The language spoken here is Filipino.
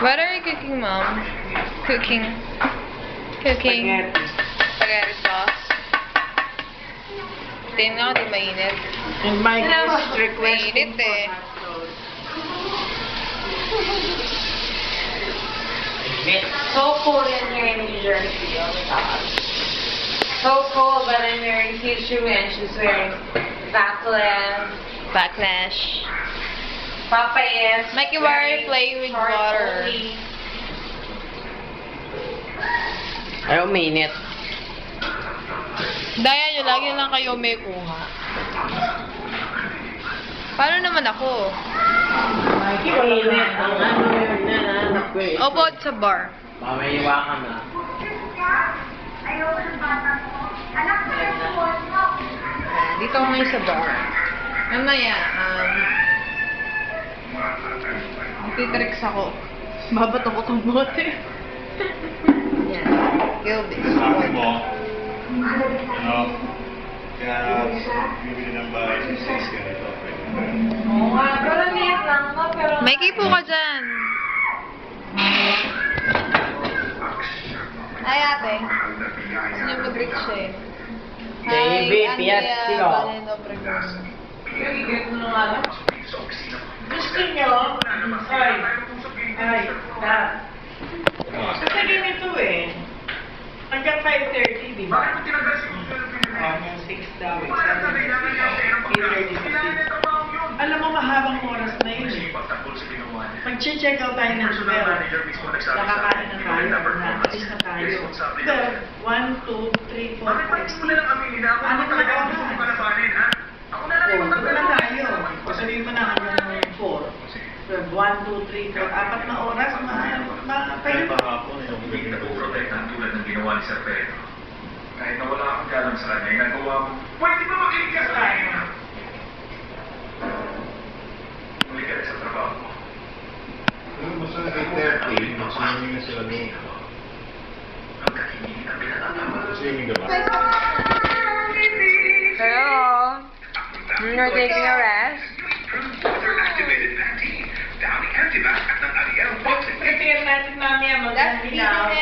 What are you cooking, Mom? Cooking. Spaghetti sauce. Tingnan nga, di mainit. And my guest requesting Mainit eh. So cold in here in New Jersey, oh my god. So cold, but I'm wearing tissue and she's wearing Backlash. Papa is Mikey Barry play with water. Ayaw, minute. Daya nyo, lagi lang kayo may kuha. Paano naman ako? Minute. Ang ano yun na nanak ko eh. Opo, sa bar. Mamayiwa ka na. Dito ako ngayon sa bar. Mamaya, titricks ako. Babat ako itong bote. Yan. Gilbis. Sabi mo, kaya bibili ng bahay sa 6 ganito. Oo nga, pero liit lang no, pero... Mikey po ka dyan. Ay, ate. Gusto niyo mag-reach siya eh. Baby, piyat sila. Valeno Obregon. Gusto nyo? Ay, kasi ganito eh. Hanggang 5:30, di ba? Hanggang 6 daw. 8:30. Alam mo, mahabang oras na yun eh. Mag-check out tayo ng super. Nakakain na tayo. Nakalis na tayo. Pero, 1, 2, 3, 4, 5, 6. Ano na oras? Ito na tayo. Sabihin mo na hanggang 4. 1, 2, 3, 4, 4 na oras. Kahit kahapon, yung bigyan na Protektahan tulad ng ginawa ni Sir Pedro. Kahit na wala akong galang sa kanya, nagawa mo, pwede ba makinig ka sa akin? Muli ka rin sa trabaho mo. Pero basta 8:30, mag-swimming na sila doon. Hanggang hindi kita pinatatama. Swimming ka ba? Hello. You're taking a rest? Activated Pantene, Downy Antibac at ng Ariel Boxing. Prepare natin mamaya mag-ginaw.